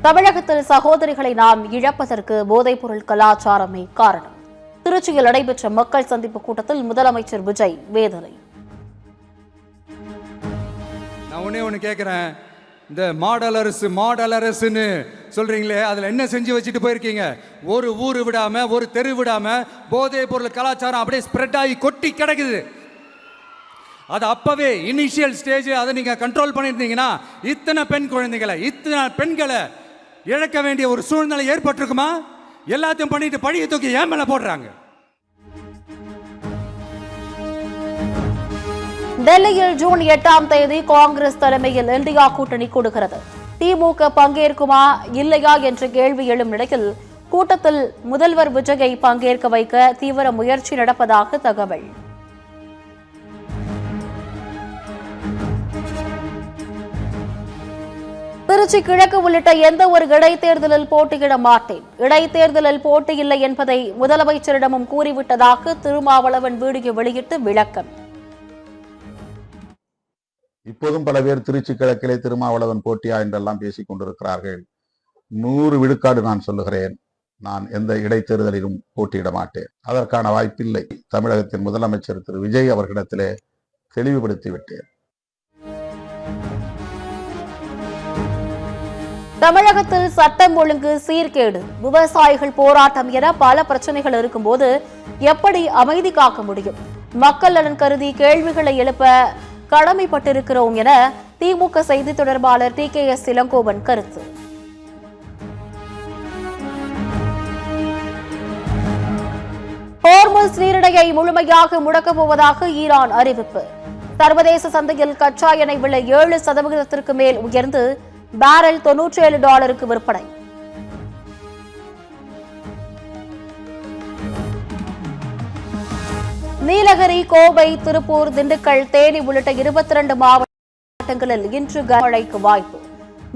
தமிழகத்தில் சகோதரிகளை நாம் இழப்பதற்கு போதைப்பொருள் கலாச்சாரமே காரணம். திருச்சியில் நடைபெற்ற மக்கள் சந்திப்பு கூட்டத்தில் முதலமைச்சர் விஜய் வேதனை. நான் ஒண்ணு கேட்கிறேன், இந்த மாடல் அரசுன்னு சொல்றீங்களே, அதுல என்ன செஞ்சு வச்சுட்டு போயிருக்கீங்க? ஒரு ஊரு விடாம, ஒரு தெரு விடாம போதை பொருள் கலாச்சாரம் அப்படியே ஸ்ப்ரெட் ஆகி கொட்டி கிடக்குது. அது அப்பவே இனிஷியல் ஸ்டேஜ் அதை நீங்க கண்ட்ரோல் பண்ணிருந்தீங்கன்னா இத்தனை பெண் குழந்தைகளை, இத்தனை பெண்களை இழக்க வேண்டிய ஒரு சூழ்நிலை ஏற்பட்டிருக்குமா? எல்லாத்தையும் பண்ணிட்டு பழிய தூக்கி ஏன் மேல போடுறாங்க. டெல்லியில் ஜூன் 8ஆம் தேதி காங்கிரஸ் தலைமையில் இந்தியா கூட்டணி கூடுகிறது. திமுக பங்கேற்குமா இல்லையா என்ற கேள்வி எழும் நிலையில் கூட்டத்தில் முதல்வர் விஜயை பங்கேற்க வைக்க தீவிர முயற்சி நடப்பதாக தகவல். திருச்சி கிழக்கு உள்ளிட்ட எந்த ஒரு இடைத்தேர்தலில் போட்டியிட மாட்டேன், இடைத்தேர்தலில் போட்டியில்லை என்பதை முதலமைச்சரிடமும் கூறிவிட்டதாக திருமாவளவன் வீடியோ வெளியிட்டு விளக்கம். இப்போதும் பல பேர் திருச்சி கிழக்கிலே திருமாவளவன் போட்டியா என்றெல்லாம் பேசிக் கொண்டிருக்கிறார்கள். 100 விழுக்காடு நான் சொல்லுகிறேன், நான் எந்த இடைத்தேர்தலிலும் போட்டியிட மாட்டேன். அதற்கான வாய்ப்பில்லை. தமிழகத்தின் முதலமைச்சர் திரு விஜய் அவர்களிடத்திலே தெளிவுபடுத்திவிட்டேன். தமிழகத்தில் சட்டம் ஒழுங்கு சீர்கேடு, விவசாயிகள் போராட்டம் என பல பிரச்சனைகள் இருக்கும்போது எப்படி அமைதி காக்க முடியும்? மக்கள் நலன் கருதி கேள்விகளை எழுப்ப கடமைப்பட்டிருக்கிறோம் என திமுக செய்தி தொடர்பாளர் TKS இளங்கோவன் கருத்து. ஹோர்முஸ் நீரிணையை முழுமையாக முடக்கப் போவதாக ஈரான் அறிவிப்பு. சர்வதேச சந்தையில் கச்சா எண்ணெய் விலை 7% மேல் உயர்ந்து பேரல் $97 விற்பனை. நீலகிரி, கோவை, திருப்பூர், திண்டுக்கல், தேனி உள்ளிட்ட 22 மாவட்டங்களில் இன்று கனமழைக்கு வாய்ப்பு.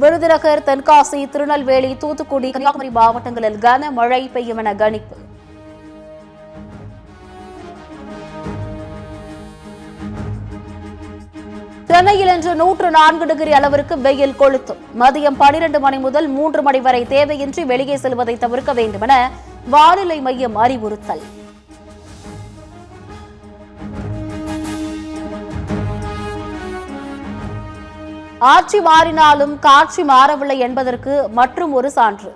விருதுநகர், தென்காசி, திருநெல்வேலி, தூத்துக்குடி, கன்னியாகுமரி மாவட்டங்களில் கனமழை பெய்யும் என கணிப்பு. சென்னையில் இன்று 104 டிகிரி அளவிற்கு வெயில் கொளுத்தும். மதியம் 12 மணி முதல் 3 மணி வரை தேவையின்றி வெளியே செல்வதை தவிர்க்க வேண்டும் என வானிலை மையம் அறிவுறுத்தல். ஆட்சி மாறினாலும் காட்சி மாறவில்லை என்பதற்கு மற்றும் ஒரு சான்று.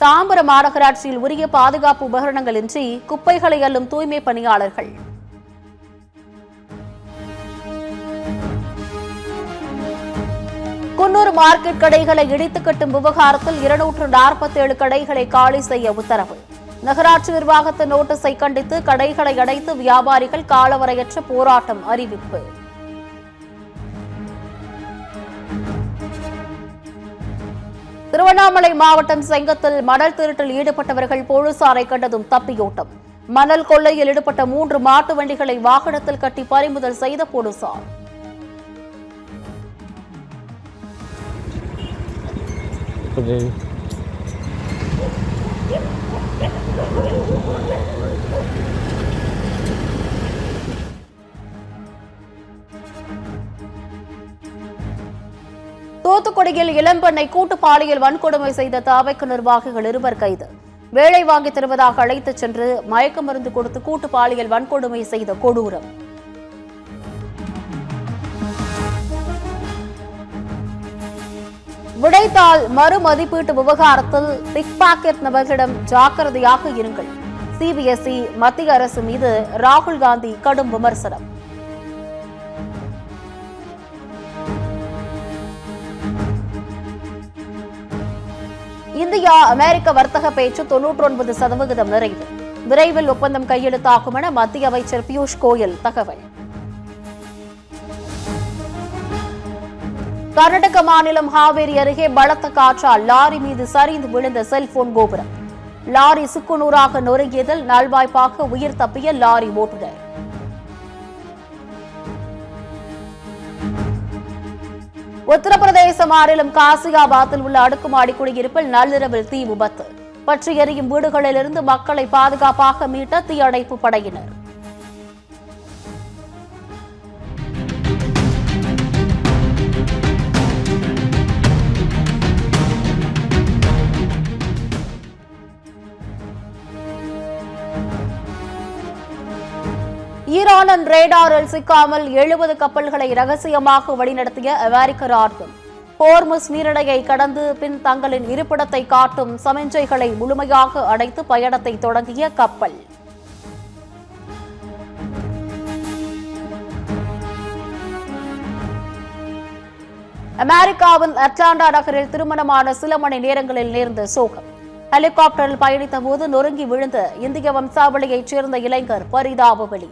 தாம்பரம் மாநகராட்சியில் உரிய பாதுகாப்பு உபகரணங்களின்றி குப்பைகளை அள்ளும் தூய்மை பணியாளர்கள். குன்னூர் மார்க்கெட் கடைகளை இடித்து கட்டும் விவகாரத்தில் 247 கடைகளை காலி செய்ய உத்தரவு. நகராட்சி நிர்வாகத்தின் நோட்டீஸை கண்டித்து கடைகளை அடைத்து வியாபாரிகள் காலவரையற்ற போராட்டம் அறிவிப்பு. திருவண்ணாமலை மாவட்டம் செங்கத்தில் மணல் திருட்டில் ஈடுபட்டவர்கள் போலீசாரை கண்டதும் தப்பியோட்டம். மணல் கொள்ளையில் ஈடுபட்ட 3 மாட்டு வண்டிகளை வாகனத்தில் கட்டி பறிமுதல் செய்த போலீசார். தூத்துக்குடியில் இளம்பெண்ணை கூட்டு பாலியல் வன்கொடுமை செய்த தவிக நிர்வாகிகள் 2 கைது. வேலை வாங்கி தருவதாக அழைத்துச் சென்று மயக்க மருந்து கொடுத்து கூட்டு பாலியல் வன்கொடுமை செய்த கொடூரம். விடைத்தாள் மறுமதிப்பீட்டு விவகாரத்தில் பிக் பாக்கெட் நபர்களிடம் ஜாக்கிரதையாக இருங்கள். CBSE மத்திய அரசு மீது ராகுல் காந்தி கடும் விமர்சனம். இந்தியா அமெரிக்க வர்த்தக பேச்சு 99% நிறைவு. விரைவில் ஒப்பந்தம் கையெழுத்தாகும் என மத்திய அமைச்சர் பியூஷ் கோயல் தகவல். கர்நாடக மாநிலம் ஹாவேரி அருகே பலத்த காற்றால் லாரி மீது சரிந்து விழுந்த செல்போன் கோபுரம். லாரி சுக்குநூறாக நொறுங்கியதில் நல்வாய்ப்பாக உயிர் தப்பிய லாரி ஓட்டுநர். உத்தரப்பிரதேச மாநிலம் காசியாபாத்தில் உள்ள அடுக்குமாடி குடியிருப்பில் நள்ளிரவில் தீ விபத்து. பற்றி எரியும் வீடுகளிலிருந்து மக்களை பாதுகாப்பாக மீட்ட தீயணைப்பு படையினர். ஈரானின் ரேடாரில் சிக்காமல் 70 கப்பல்களை ரகசியமாக வழிநடத்திய அமெரிக்க ராணுவம். ஹோர்முஸ் நீரிணையை கடந்து பின் தங்களின் இருப்பிடத்தை காட்டும் சமிஞ்சைகளை முழுமையாக அடைத்து பயணத்தை தொடங்கிய கப்பல். அமெரிக்காவின் அட்லாண்டா நகரில் திருமணமான சில மணி நேரங்களில் நேர்ந்த சோகம். ஹெலிகாப்டரில் பயணித்த போது நொறுங்கி விழுந்த இந்திய வம்சாவளியைச் சேர்ந்த இளைஞர் பரிதாப பலி.